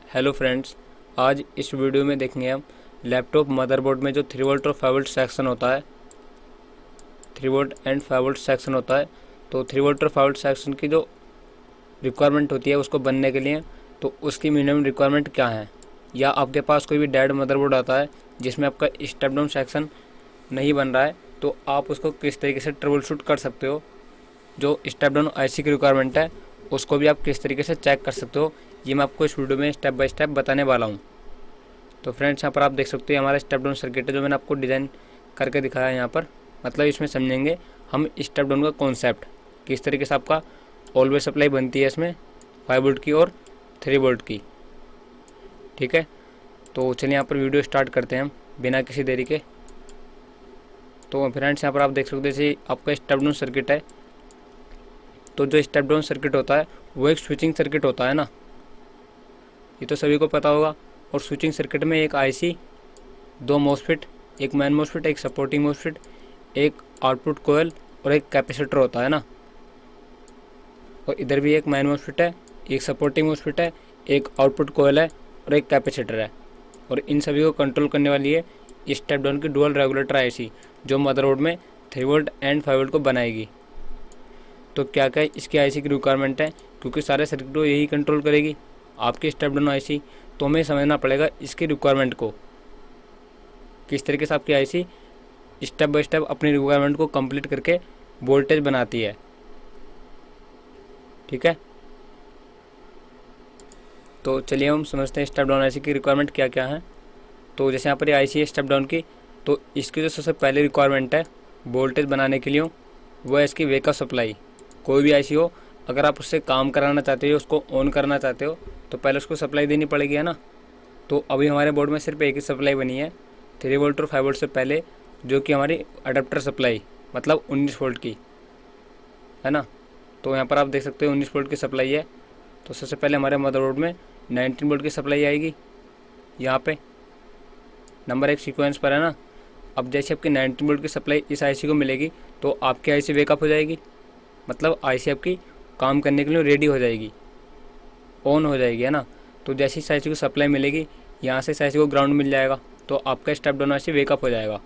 Hello friends, आज इस video में देखेंगे हम लैपटॉप मदरबोर्ड में जो 3 वोल्ट और 5 वोल्ट सेक्शन होता है, 3 वोल्ट एंड 5 वोल्ट सेक्शन होता है। तो 3 वोल्ट और 5 वोल्ट सेक्शन की जो रिक्वायरमेंट होती है उसको बनने के लिए, तो उसकी मिनिमम रिक्वायरमेंट क्या है। या आपके पास कोई भी डेड मदरबोर्ड आता है जिसमें आपका स्टेप डाउन सेक्शन नहीं बन रहा है, तो आप उसको किस तरीके से ट्रबल शूट कर सकते हो। जो स्टेप डाउन आईसी की रिक्वायरमेंट है उसको भी आप किस तरीके से चेक कर सकते हो, ये मैं आपको इस वीडियो में स्टेप बाय स्टेप बताने वाला हूँ। तो फ्रेंड्स, यहाँ पर आप देख सकते हो हमारा स्टेप डाउन सर्किट है जो मैंने आपको डिज़ाइन करके दिखाया है यहाँ पर। मतलब इसमें समझेंगे हम स्टेप डाउन का कॉन्सेप्ट, किस तरीके से आपका ऑलवेज सप्लाई बनती है इसमें 5 वोल्ट की और 3 वोल्ट की। ठीक है, तो चलिए यहाँ पर वीडियो स्टार्ट करते हैं हम बिना किसी देरी के। तो फ्रेंड्स, यहाँ पर आप देख सकते हो जैसे आपका स्टेप डाउन सर्किट है, तो जो स्टेप डाउन सर्किट होता है वो एक स्विचिंग सर्किट होता है ना, ये तो सभी को पता होगा। और स्विचिंग सर्किट में एक आईसी, 2 मॉसफेट, एक मेन मॉसफेट, एक सपोर्टिंग मॉसफेट, एक आउटपुट कोयल और एक कैपेसिटर होता है ना। और इधर भी एक मेन मॉसफेट है, एक सपोर्टिंग मॉसफेट है, एक आउटपुट कोयल है और एक कैपेसिटर है। और इन सभी को कंट्रोल करने वाली है स्टेप डाउन की डुअल रेगुलेटर आईसी, जो मदरबोर्ड में 3 वोल्ट एंड 5 वोल्ट को बनाएगी। तो क्या क्या इसकी आईसी की रिक्वायरमेंट है, क्योंकि सारे सर्किट को यही कंट्रोल करेगी आपकी स्टेप डाउन आईसी, तो हमें समझना पड़ेगा इसकी रिक्वायरमेंट को, किस तरीके से आपकी आईसी स्टेप बाय स्टेप अपनी रिक्वायरमेंट को कंप्लीट करके वोल्टेज बनाती है। ठीक है, तो चलिए हम समझते हैं स्टेप डाउन आईसी की रिक्वायरमेंट क्या क्या है। तो जैसे यहाँ पर आईसी है स्टेप डाउन की, तो इसकी जो सबसे पहली रिक्वायरमेंट है वोल्टेज बनाने के लिए वो है इसकी वेकअप सप्लाई। कोई भी आईसी हो, अगर आप उससे काम कराना चाहते हो, उसको ऑन करना चाहते हो, तो पहले उसको सप्लाई देनी पड़ेगी, है ना। तो अभी हमारे बोर्ड में सिर्फ एक ही सप्लाई बनी है 3 वोल्ट और 5 वोल्ट से पहले, जो कि हमारी अडेप्टर सप्लाई, मतलब 19 वोल्ट की, है ना। तो यहाँ पर आप देख सकते हो 19 वोल्ट की सप्लाई है। तो सबसे पहले हमारे मदरबोर्ड में 19 वोल्ट की सप्लाई आएगी, यहाँ पे नंबर 1 सीक्वेंस पर, है ना। अब जैसे आपकी 19 वोल्ट की सप्लाई इस आईसी को मिलेगी, तो आपकी आईसी वेकअप हो जाएगी, मतलब आईसी आपकी काम करने के लिए रेडी हो जाएगी, ऑन हो जाएगी, है ना। तो जैसे इस आईसी को सप्लाई मिलेगी, यहाँ से इस आईसी को ग्राउंड मिल जाएगा, तो आपका स्टेप डाउन आईसी वेकअप हो जाएगा।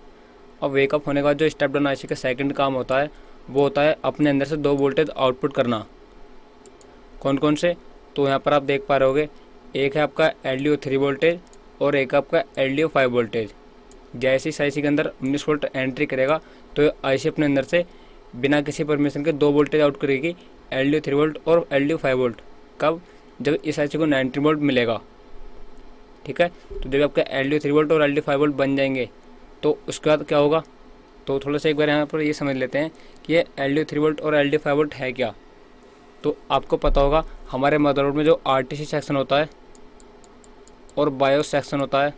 और वेकअप होने के बाद जो स्टेप डाउन आईसी का सेकंड काम होता है वो होता है अपने अंदर से 2 वोल्टेज आउटपुट करना। कौन कौन से, तो यहाँ पर आप देख पा रहे होगे, एक है आपका LDO 3 वोल्टेज और एक आपका LDO 5 वोल्टेज। जैसे इस आईसी के अंदर 19 वोल्ट एंट्री करेगा, तो आईसी अपने अंदर से बिना किसी परमिशन के 2 वोल्टेज आउट करेगी, LDO 3 वोल्ट और LDO 5 वोल्ट। कब, जब इस आईसी को 90 वोल्ट मिलेगा। ठीक है, तो जब आपका LDO 3 वोल्ट और LDO 5 वोल्ट बन जाएंगे, तो उसके बाद क्या होगा, तो थोड़ा सा एक बार यहाँ पर ये समझ लेते हैं कि ये LDO 3 वोल्ट और LDO 5 वोल्ट है क्या। तो आपको पता होगा हमारे मदरबोर्ड में जो RTC सेक्शन होता है और बायोस सेक्शन होता है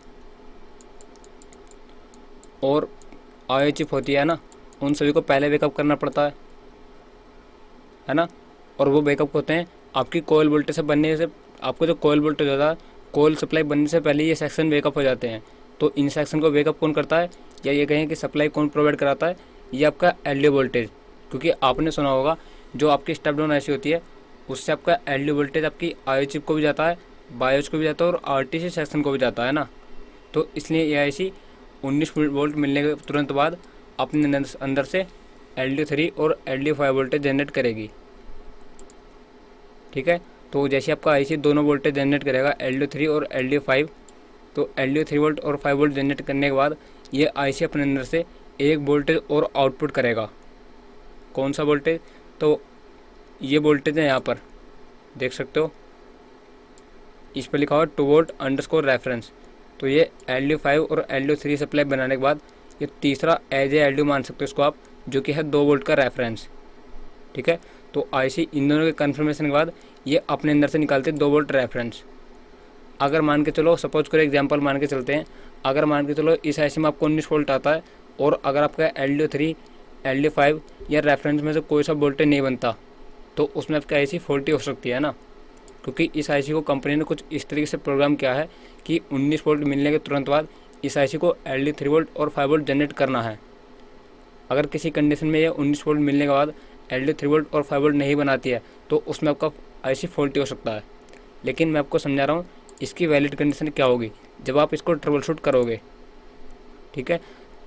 और IO चिप होती है ना, उन सभी को पहले बैकअप करना पड़ता है ना। और वो बैकअप होते हैं आपकी कोयल वोल्टेज से बनने से, आपको जो कोयल वोल्टेज होता है, कोयल सप्लाई बनने से पहले ये सेक्शन बैकअप हो जाते हैं। तो इन सेक्शन को बैकअप कौन करता है, या ये कहें कि सप्लाई कौन प्रोवाइड कराता है, ये आपका LDO वोल्टेज। क्योंकि आपने सुना होगा जो आपकी स्टेप डाउन आईसी होती है उससे आपका LDO वोल्टेज आपकी IO चिप को भी जाता है, बायोस को भी जाता है और RTC सेक्शन को भी जाता है ना। तो इसलिए ये आईसी 19 वोल्ट मिलने के तुरंत बाद अपने अंदर से LDO 3 और LDO 5 वोल्टेज जनरेट करेगी। ठीक है, तो जैसे आपका आईसी दोनों वोल्टेज जनरेट करेगा LDO 3 और LDO 5, तो LDO 3 वोल्ट और 5 वोल्ट जनरेट करने के बाद ये आईसी अपने अंदर से एक वोल्टेज और आउटपुट करेगा। कौन सा वोल्टेज, तो ये वोल्टेज है, यहाँ पर देख सकते हो, इस पर लिखा हुआ 2 वोल्ट अंडरस्कोर रेफरेंस। तो ये LDO 5 और LDO 3 सप्लाई बनाने के बाद ये तीसरा एज ए LDO मान सकते हो इसको आप, जो कि है 2 वोल्ट का रेफरेंस। ठीक है, तो आईसी इन दोनों के कन्फर्मेशन के बाद ये अपने अंदर से निकालते 2 वोल्ट रेफरेंस। अगर मान के चलो, सपोज करो एग्जांपल मान के चलते हैं, अगर मान के चलो इस आईसी में आपको 19 वोल्ट आता है और अगर आपका LDO 3 LDO 5 या रेफरेंस में से कोई सा वोल्टेज नहीं बनता, तो उसमें आपकी आईसी फॉल्टी हो सकती है ना। क्योंकि इस आईसी को कंपनी ने कुछ इस तरीके से प्रोग्राम किया है कि 19 वोल्ट मिलने के तुरंत बाद इस आईसी को LDO 3 वोल्ट और 5 वोल्ट जनरेट करना है। अगर किसी कंडीशन में ये 19 वोल्ट मिलने के बाद LDO 3 वोल्ट और 5 वोल्ट नहीं बनाती है, तो उसमें आपका आईसी फॉल्टी हो सकता है। लेकिन मैं आपको समझा रहा हूँ इसकी वैलिड कंडीशन क्या होगी जब आप इसको ट्रबल शूट करोगे। ठीक है,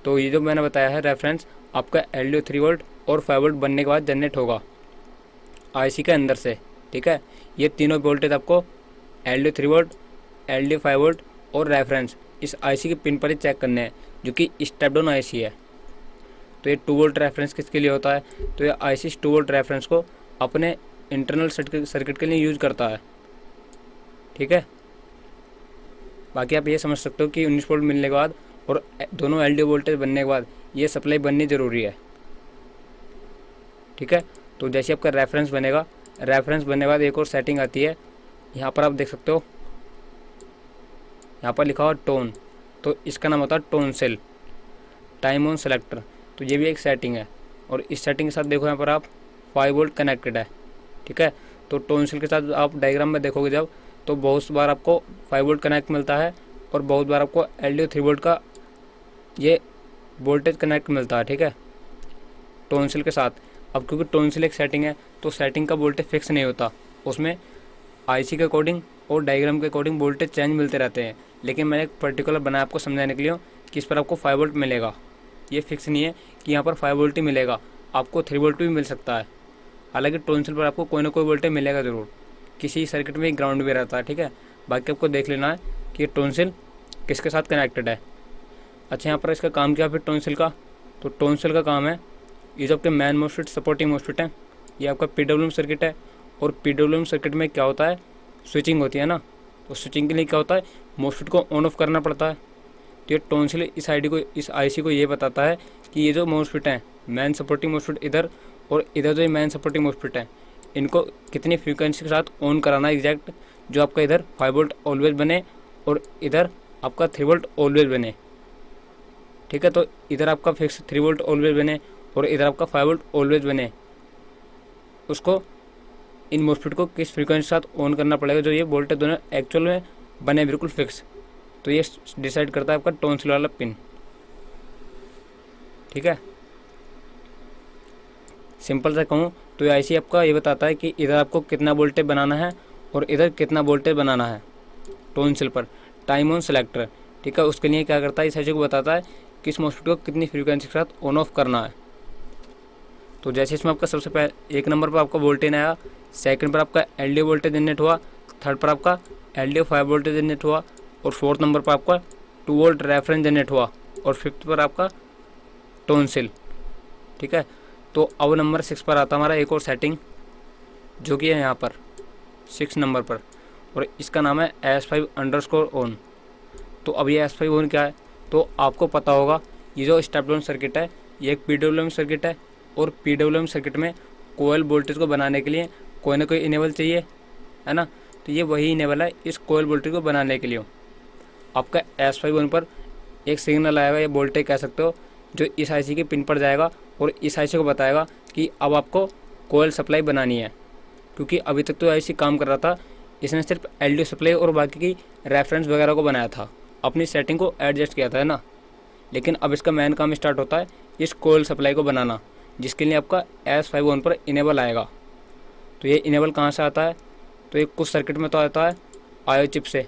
तो ये जो मैंने बताया है रेफरेंस आपका LDO 3 वोल्ट और 5 वोल्ट बनने के बाद जनरेट होगा आईसी के अंदर से। ठीक है, ये तीनों वोल्टेज आपको LDO 3 वोल्ट, LDO 5 वोल्ट और रेफरेंस इस आईसी के पिन पर ही चेक करने हैं जो कि स्टेप डाउन आईसी है। तो ये 2 वोल्ट रेफरेंस किसके लिए होता है, तो ये आईसी 2 वोल्ट रेफरेंस को अपने इंटरनल सर्किट के लिए यूज करता है। ठीक है, बाकी आप ये समझ सकते हो कि 19 वोल्ट मिलने के बाद और दोनों LDO वोल्टेज बनने के बाद ये सप्लाई बननी ज़रूरी है। ठीक है, तो जैसे आपका रेफरेंस बनेगा, रेफरेंस बनने के बाद एक और सेटिंग आती है, यहाँ पर आप देख सकते हो, यहाँ पर लिखा हुआ टोन, तो इसका नाम होता है tone cell time on selector. तो ये भी एक सेटिंग है और इस सेटिंग के साथ देखो यहाँ पर आप 5 वोल्ट कनेक्टेड है। ठीक है, तो टोन सेल के साथ आप डायग्राम में देखोगे जब, तो बहुत बार आपको 5 वोल्ट कनेक्ट मिलता है और बहुत बार आपको LDO 3 वोल्ट का ये वोल्टेज कनेक्ट मिलता है। ठीक है, टोन सेल के साथ। अब क्योंकि टोन सेल एक सेटिंग है तो सेटिंग का वोल्टेज फिक्स नहीं होता, उसमें आईसी के अकॉर्डिंग और डायग्राम के अकॉर्डिंग वोल्टेज चेंज मिलते रहते हैं। लेकिन मैंने एक पर्टिकुलर बनाया आपको समझाने के लिए कि इस पर आपको 5 वोल्ट मिलेगा, ये फिक्स नहीं है कि यहाँ पर 5 वोल्ट ही मिलेगा, आपको 3 वोल्ट भी मिल सकता है। हालांकि टोन सेल पर आपको कोई ना कोई वोल्टेज मिलेगा ज़रूर, किसी सर्किट में ग्राउंड भी रहता है। ठीक है, बाकी आपको देख लेना है कि टोन सेल किसके साथ कनेक्टेड है। अच्छा, यहाँ पर इसका काम क्या है फिर टोन सेल का, तो टोन सेल का काम है, ये जो आपके मैन मोस्फेट सपोर्टिंग मोस्फेट है, ये आपका PWM सर्किट है। और PWM सर्किट में क्या होता है, स्विचिंग होती है ना, तो स्विचिंग के लिए क्या होता है, मोस्फेट को ऑन ऑफ करना पड़ता है। तो ये टोन सेल इस आईसी को ये बताता है कि ये जो मोस्फेट हैं, मैन सपोर्टिंग मोस्फेट इधर और इधर जो मैन सपोर्टिंग मोस्फेट है, इनको कितनी फ्रीक्वेंसी के साथ ऑन कराना है एग्जैक्ट, जो आपका इधर 5 वोल्ट ऑलवेज बने और इधर आपका 3 वोल्ट ऑलवेज बने। ठीक है, तो इधर आपका फिक्स 3 वोल्ट ऑलवेज बने और इधर आपका 5 वोल्ट ऑलवेज बने, उसको इन मोस्फेट को किस फ्रीक्वेंसी के साथ ऑन करना पड़ेगा जो ये वोल्टेज दोनों एक्चुअल में बने बिल्कुल फिक्स। तो ये डिसाइड करता है आपका टोन सेल वाला पिन। ठीक है, सिंपल सा कहूँ तो ये आईसी आपका ये बताता है कि इधर आपको कितना वोल्टेज बनाना है और इधर कितना वोल्टेज बनाना है टोन सेल पर टाइम ऑन सेलेक्टर। ठीक है, उसके लिए क्या करता है, इस आईसी को बताता है कि इस मोस्फेट को कितनी फ्रीक्वेंसी के साथ ऑन ऑफ करना है। तो जैसे इसमें आपका सबसे पहले 1 नंबर पर आपका वोल्टेज आया, सेकंड पर आपका LDO वोल्टेज जनरेट हुआ, थर्ड पर आपका LDO 5 वोल्टेज जनरेट हुआ और फोर्थ नंबर पर आपका 2 वोल्ट रेफरेंस जनरेट हुआ और फिफ्थ पर आपका टोन सेल। ठीक है, तो अब नंबर 6 पर आता हमारा एक और सेटिंग जो कि है यहाँ पर 6 नंबर पर, और इसका नाम है S5_ON। तो अब ये S5 क्या है, तो आपको पता होगा ये जो स्टेप डाउन सर्किट है ये एक PWM सर्किट है और PWM सर्किट में कोयल वोल्टेज को बनाने के लिए कोई ना कोई इनेबल चाहिए, है ना। तो ये वही इनेबल है इस कोयल वोल्टेज को बनाने के लिए। आपका S5 पर एक सिग्नल आएगा, ये वोल्टेज कह सकते हो, जो इस आईसी के पिन पर जाएगा और इस आईसी को बताएगा कि अब आपको कोयल सप्लाई बनानी है। क्योंकि अभी तक तो आईसी काम कर रहा था, इसने सिर्फ LDO सप्लाई और बाकी की रेफरेंस वगैरह को बनाया था, अपनी सेटिंग को एडजस्ट किया था, है ना। लेकिन अब इसका मेन काम स्टार्ट होता है इस कोयल सप्लाई को बनाना, जिसके लिए आपका S5 पर इनेबल आएगा। तो ये इनेबल कहाँ से आता है, तो ये कुछ सर्किट में तो आता है IO चिप से,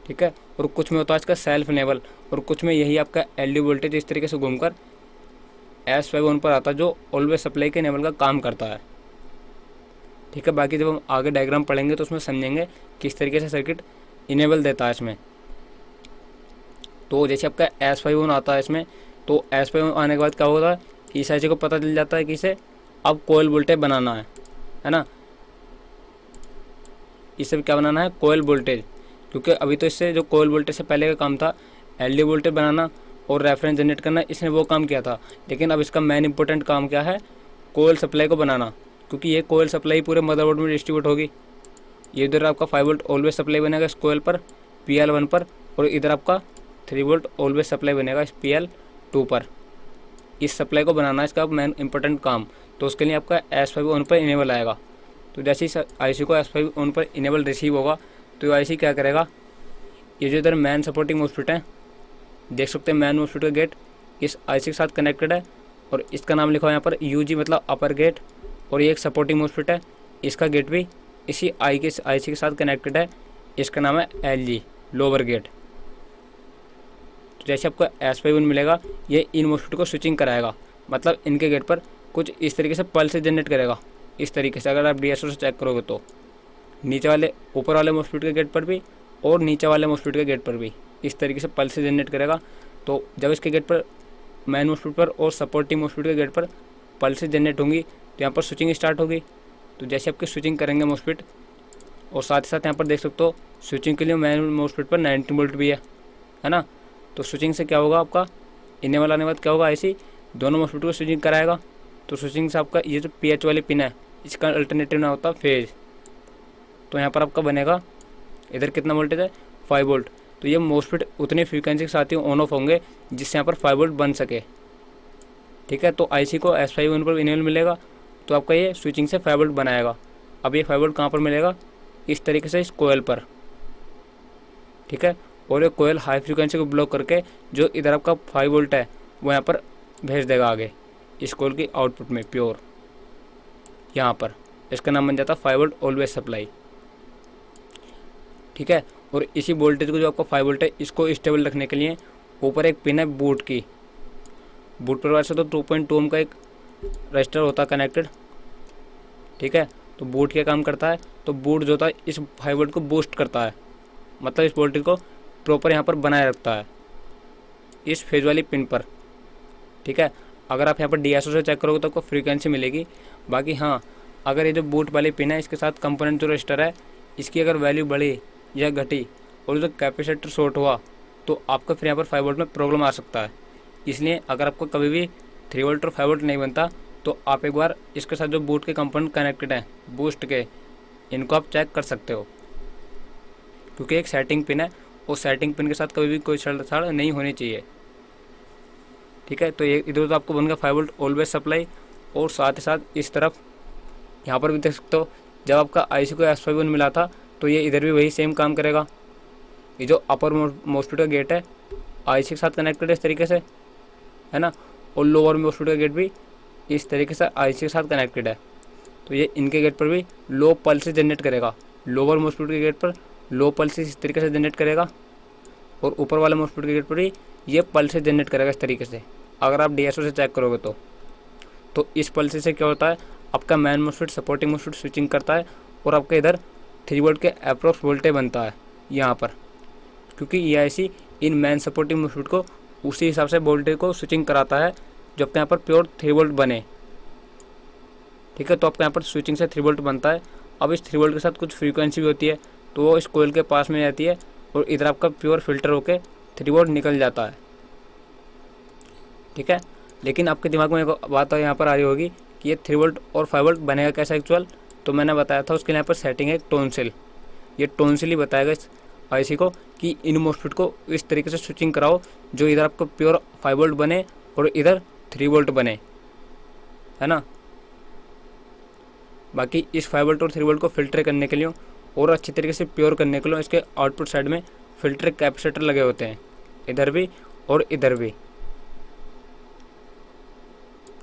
ठीक है, और कुछ में होता है इसका सेल्फ इनेबल, और कुछ में यही आपका LDO वोल्टेज इस तरीके से घूमकर S5 पर आता है जो ऑलवेज सप्लाई के इनेबल का काम करता है। ठीक है, बाकी जब हम आगे डायग्राम पढ़ेंगे तो उसमें समझेंगे किस तरीके से सर्किट इनेबल देता है इसमें। तो जैसे आपका S5 आता है इसमें, तो S5 आने के बाद क्या होता है, इस आईसी को पता चल जाता है कि इसे अब कोयल वोल्टेज बनाना है ना। इसे क्या बनाना है, कोयल वोल्टेज, क्योंकि अभी तो इससे जो कोयल वोल्टेज से पहले का काम था LDO वोल्टेज बनाना और रेफरेंस जनरेट करना, इसने वो काम किया था। लेकिन अब इसका मेन इंपॉर्टेंट काम क्या है, कोयल सप्लाई को बनाना, क्योंकि ये कोयल सप्लाई पूरे मदरबोर्ड में डिस्ट्रीब्यूट होगी। ये इधर आपका 5 वोल्ट ऑलवेज सप्लाई बनेगा इस कोयल पर PL1 पर, और इधर आपका 3 वोल्ट ऑलवेज सप्लाई बनेगा इस PL2 पर। इस सप्लाई को बनाना है इसका मेन इंपॉर्टेंट काम। तो उसके लिए आपका S5 पर इनेबल आएगा। तो जैसे ही आईसी को S5 पर इनेबल रिसीव होगा तो आईसी क्या करेगा, ये जो इधर मैन सपोर्टिंग मोस्फेट है, देख सकते हैं मैन मोस्फेट का गेट इस आईसी के साथ कनेक्टेड है और इसका नाम लिखा हुआ है यहाँ पर UG मतलब अपर गेट, और ये एक सपोर्टिंग मोस्फेट है, इसका गेट भी इसी आईसी के साथ कनेक्टेड है इसका नाम है LG लोअर गेट। तो जैसे आपको S51 मिलेगा, ये इन मॉस्फेट को स्विचिंग कराएगा, मतलब इनके गेट पर कुछ इस तरीके से पल्स जनरेट करेगा। इस तरीके से अगर आप DSO से चेक करोगे तो नीचे वाले ऊपर वाले मॉस्फेट के गेट पर भी और नीचे वाले मॉस्फेट के गेट पर भी इस तरीके से पल्स जनरेट करेगा। तो जब इसके गेट पर मेन मॉस्फेट पर और सपोर्टिंग मॉस्फेट के गेट पर पल्स जनरेट होंगी तो यहाँ पर स्विचिंग स्टार्ट होगी। तो जैसे आपकी स्विचिंग करेंगे मॉस्फेट, और साथ ही साथ यहाँ पर देख सकते हो स्विचिंग के लिए मेन मॉस्फेट पर 19 वोल्ट भी है ना। तो स्विचिंग से क्या होगा, आपका इनेबल आने के बाद क्या होगा, ऐसी दोनों मॉस्फेट को स्विचिंग कराएगा। तो स्विचिंग से आपका ये जो PH वाली पिन है इसका अल्टरनेटिव ना होता फेज। तो यहाँ पर आपका बनेगा, इधर कितना वोल्टेज है 5 वोल्ट। तो ये मॉस्फेट उतनी फ्रीक्वेंसी के साथ ही ऑन ऑफ होंगे जिससे यहाँ पर 5 वोल्ट बन सके। ठीक है, तो IC को S51 पर इनेबल मिलेगा तो आपका ये स्विचिंग से 5 वोल्ट बनाएगा। अब ये 5 वोल्ट कहाँ पर मिलेगा, इस तरीके से इस कोयल पर। ठीक है, और ये कोयल हाई फ्रीक्वेंसी को ब्लॉक करके जो इधर आपका 5 वोल्ट है वो यहाँ पर भेज देगा आगे इस कोयल की आउटपुट में प्योर यहाँ पर। इसका नाम बन जाता है 5 वोल्ट ऑलवेज सप्लाई। ठीक है, और इसी वोल्टेज को जो आपका 5 वोल्ट है इसको स्टेबल रखने के लिए ऊपर एक पिन है बूट की। बूट पर वैसे तो 2.2 ओम का एक रजिस्टर होता है कनेक्टेड। ठीक है, तो बूट क्या काम करता है, तो बूट जो होता है इस 5 वोल्ट को बूस्ट करता है, मतलब इस वोल्टेज को प्रॉपर यहाँ पर बनाए रखता है इस फेज वाली पिन पर। ठीक है, अगर आप यहाँ पर DSO से चेक करोगे तो आपको फ्रीक्वेंसी मिलेगी। बाकी हाँ, अगर ये जो बूट वाली पिन है इसके साथ कंपोनेंट जो रजिस्टर है इसकी अगर वैल्यू बढ़ी या घटी और जो कैपेसिटर शॉर्ट हुआ तो आपका फिर यहाँ पर 5 वोल्ट में प्रॉब्लम आ सकता है। इसलिए अगर आपको कभी भी 3 वोल्ट और 5 वोल्ट नहीं बनता तो आप एक बार इसके साथ जो बूट के कंपोनेंट कनेक्टेड हैं बूस्ट के, इनको आप चेक कर सकते हो, क्योंकि एक सेटिंग पिन है और सेटिंग पिन के साथ कभी भी कोई छेड़छाड़ नहीं होनी चाहिए। ठीक है, तो ये इधर तो आपको बन गया 5 वोल्ट ऑलवेज सप्लाई। और साथ ही साथ इस तरफ यहाँ पर भी देख सकते हो, जब आपका IC को S51 मिला था तो ये इधर भी वही सेम काम करेगा। ये जो अपर मॉस्फेट का गेट है IC के साथ कनेक्टेड है इस तरीके से, है ना, और लोअर मॉस्फेट का गेट भी इस तरीके से IC के साथ कनेक्टेड है। तो ये इनके गेट पर भी लो पल्स जनरेट करेगा, लोअर मॉस्फेट के गेट पर लो पल्स इस तरीके से जनरेट करेगा और ऊपर वाले मॉस्फेट के गेट पर भी ये पल्स जनरेट करेगा इस तरीके से। अगर आप DSO से चेक करोगे तो इस पल्स से क्या होता है, आपका main MOSFET supporting MOSFET switching करता है और आपका इधर 3 वोल्ट के अप्रोक्स वोल्टेज बनता है यहाँ पर, क्योंकि ये IC इन मेन सपोर्टिंग मॉस्फेट को उसी हिसाब से वोल्टेज को स्विचिंग कराता है जो आपके यहाँ पर प्योर 3 वोल्ट बने। ठीक है, तो आपके यहाँ पर स्विचिंग से 3 वोल्ट बनता है। अब इस 3 वोल्ट के साथ कुछ फ्रीक्वेंसी भी होती है तो वो इस कोयल के पास में जाती है और इधर आपका प्योर फिल्टर होके 3 वोल्ट निकल जाता है। ठीक है, लेकिन आपके दिमाग में एक बात यहाँ पर आ रही होगी कि ये 3 वोल्ट और 5 वोल्ट बनेगा कैसा एक्चुअल। तो मैंने बताया था उसके लिए यहाँ पर सेटिंग है टोनसिल। ये टोनसिल ही बताएगा इस IC को कि इन मॉस्फेट को इस तरीके से स्विचिंग कराओ जो इधर आपको प्योर 5 वोल्ट बने और इधर 3 वोल्ट बने, है ना। बाकी इस 5 वोल्ट और 3 वोल्ट को फिल्टर करने के लिए और अच्छी तरीके से प्योर करने के लिए इसके आउटपुट साइड में फिल्टर कैपेसिटर लगे होते हैं, इधर भी और इधर भी।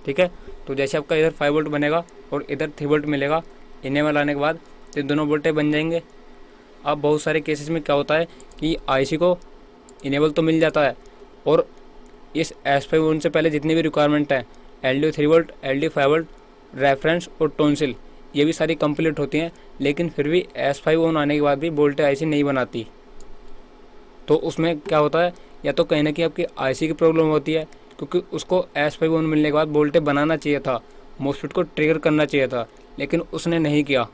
ठीक है, तो जैसे आपका इधर 5 वोल्ट बनेगा और इधर 3 वोल्ट मिलेगा, इनेबल आने के बाद तो दोनों वोल्टेज बन जाएंगे। अब बहुत सारे केसेस में क्या होता है कि IC को इनेबल तो मिल जाता है और इस S51 से पहले जितनी भी रिक्वायरमेंट है LDO 3 volt, LDO 5 volt, reference और टोनसिल, ये भी सारी कंप्लीट होती हैं, लेकिन फिर भी S51 आने के बाद भी वोल्टेज IC नहीं बनाती। तो उसमें क्या होता है, या तो कहीं ना कहीं आपकी IC की प्रॉब्लम होती है, क्योंकि उसको S51 मिलने के बाद वोल्टेज बनाना चाहिए था, मॉस्फेट को ट्रिगर करना चाहिए था, लेकिन उसने नहीं किया।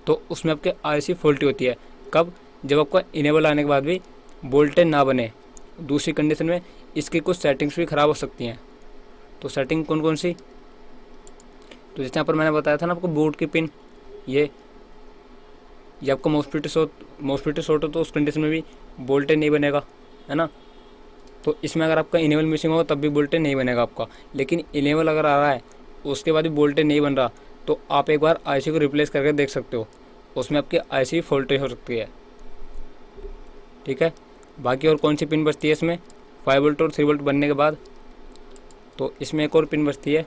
तो उसमें आपके IC फॉल्टी होती है। कब, जब आपका इनेबल आने के बाद भी वोल्टेज ना बने। दूसरी कंडीशन में इसकी कुछ सेटिंग्स भी ख़राब हो सकती हैं। तो सेटिंग कौन कौन सी, तो जैसे यहाँ पर मैंने बताया था ना आपको बूट की पिन, ये आपका मॉस्फेट शॉर्ट हो तो उस कंडीशन में भी वोल्टेज नहीं बनेगा, है ना। तो इसमें अगर आपका इनेबल मिसिंग होगा तब भी वोल्टेज नहीं बनेगा आपका। लेकिन इनेबल अगर आ रहा है उसके बाद भी वोल्टेज नहीं बन रहा तो आप एक बार IC को रिप्लेस करके देख सकते हो, उसमें आपकी IC फॉल्टी हो सकती है। ठीक है, बाकी और कौन सी पिन बचती है इसमें 5 वोल्ट और 3 वोल्ट बनने के बाद, तो इसमें एक और पिन बचती है,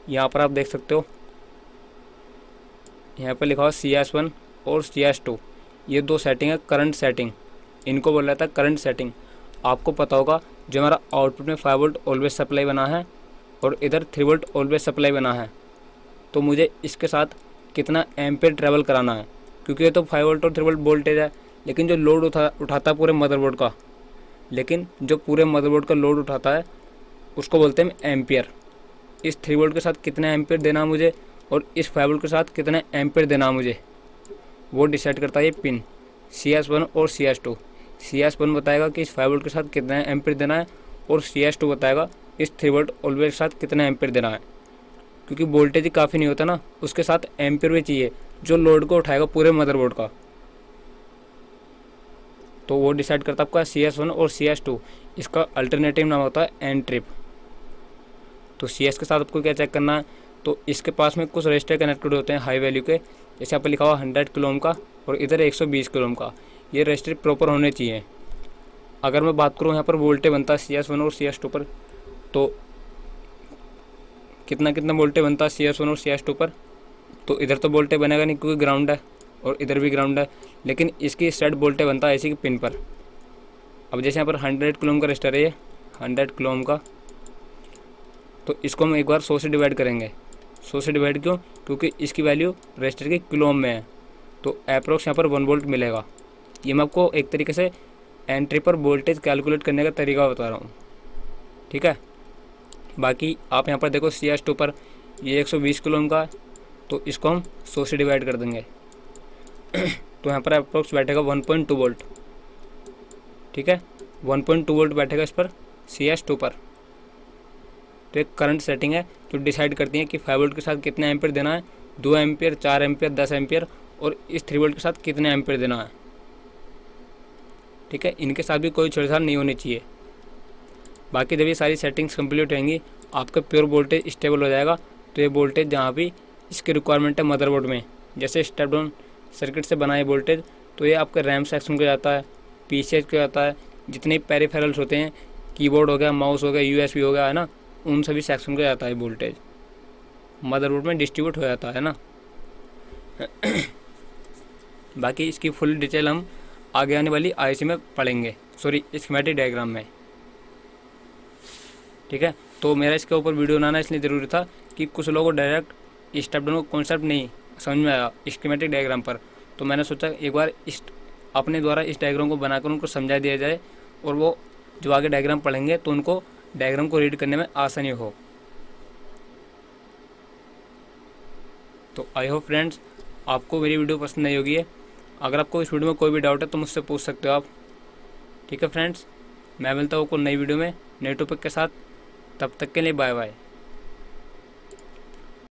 यहाँ पर आप देख सकते हो, यहाँ पर लिखा हुआ CS1 और CS2। ये दो सेटिंग है करंट सेटिंग, इनको बोला जाता है करंट सेटिंग। आपको पता होगा जो हमारा आउटपुट में 5 वोल्ट ऑलवेज सप्लाई बना है और इधर 3 वोल्ट ऑलवेज सप्लाई बना है, तो मुझे इसके साथ कितना एम्पेयर ट्रेवल कराना है, क्योंकि ये तो 5 वोल्ट और 3 वोल्ट वोल्टेज है, लेकिन जो लोड उठाता है पूरे मदरबोर्ड का, लेकिन जो पूरे मदरबोर्ड का लोड उठाता है उसको बोलते हैं एम्पियर। इस 3 वोल्ट के साथ कितना एम्पियर देना है मुझे और इस 5 वोल्ट के साथ कितना एम्पियर देना है मुझे, वो डिसाइड करता है ये पिन CS1 और CS2। CS1 बताएगा कि इस 5 वोल्ट के साथ कितना एम्पियर देना है और CS2 बताएगा इस 3 वोल्ट ऑलवेज के साथ कितना एम्पियर देना है। क्योंकि वोल्टेज ही काफ़ी नहीं होता ना, उसके साथ एम्पियर भी चाहिए जो लोड को उठाएगा पूरे मदरबोर्ड का, तो वो डिसाइड करता है आपका CS1 और CS2। इसका अल्टरनेटिव नाम होता है एन ट्रिप। तो CS के साथ आपको क्या चेक करना है, तो इसके पास में कुछ रजिस्टर कनेक्टेड होते हैं हाई वैल्यू के, जैसे यहाँ पर लिखा हुआ 100 किलो ओम का और इधर 120 किलो ओम का, ये रजिस्टर प्रॉपर होने चाहिए। अगर मैं बात करूँ यहाँ पर वोल्टेज बनता है CS1 और CS2 पर, तो कितना कितना वोल्टेज बनता है CS1 और CS2 पर, तो इधर तो वोल्टेज बनेगा नहीं क्योंकि ग्राउंड है और इधर भी ग्राउंड है, लेकिन इसकी सेट वोल्टेज बनता है ऐसी की पिन पर। अब जैसे यहाँ पर 100 किलो ओम का रजिस्टर है, ये 100 किलो ओम का, तो इसको हम एक बार 100 से डिवाइड करेंगे। 100 से डिवाइड क्यों, क्योंकि इसकी वैल्यू रजिस्टर के किलो ओम में है, तो अप्रोक्स यहाँ पर 1 वोल्ट मिलेगा। ये मैं आपको एक तरीके से एंट्री पर वोल्टेज कैलकुलेट करने का तरीका बता रहा हूँ, ठीक है। बाकी आप यहाँ पर देखो CS2 पर ये 120 किलो ओम का, तो इसको हम 100 से डिवाइड कर देंगे तो यहाँ पर अप्रोक्स बैठेगा 1.2 वोल्ट, ठीक है। 1.2 वोल्ट बैठेगा इस पर CS2 पर। तो एक करंट सेटिंग है जो डिसाइड करती है कि 5 वोल्ट के साथ कितना एम्पियर देना है, 2 एम्पियर, 4 एम्पियर, 10 एम्पियर, और इस 3 वोल्ट के साथ कितना एम्पियर देना है, ठीक है। इनके साथ भी कोई छेड़छाड़ नहीं होनी चाहिए। बाकी जब ये सारी सेटिंग्स कंप्लीट होंगी, आपका प्योर वोल्टेज स्टेबल हो जाएगा। तो ये वोल्टेज जहाँ भी इसकी रिक्वायरमेंट है मदरबोर्ड में, जैसे स्टेप डाउन सर्किट से बनाए वोल्टेज, तो ये आपका रैम सेक्शन को जाता है, PCH को जाता है, जितने पेरिफेरल्स होते हैं, कीबोर्ड हो गया, माउस हो गया, USB हो गया, है ना, उन सभी सेक्शन को जाता है वोल्टेज, मदरबोर्ड में डिस्ट्रीब्यूट हो जाता है ना बाकी इसकी फुल डिटेल हम आगे आने वाली IC में पढ़ेंगे, सॉरी स्कीमेटिक डायग्राम में, ठीक है। तो मेरा इसके ऊपर वीडियो बनाना इसलिए ज़रूरी था कि कुछ लोगों को डायरेक्ट स्टेप डाउन कॉन्सेप्ट नहीं समझ में आया स्कीमेटिक डायग्राम पर, तो मैंने सोचा एक बार इस अपने द्वारा इस डायग्राम को बनाकर उनको समझा दिया जाए, और वो जो आगे डायग्राम पढ़ेंगे तो उनको डायग्राम को रीड करने में आसानी हो। तो आई होप फ्रेंड्स आपको मेरी वीडियो पसंद आई होगी है। अगर आपको इस वीडियो में कोई भी डाउट है तो मुझसे पूछ सकते हो आप, ठीक है फ्रेंड्स। मैं मिलता हूँ आपको नई वीडियो में नए टॉपिक के साथ, तब तक के लिए बाय बाय।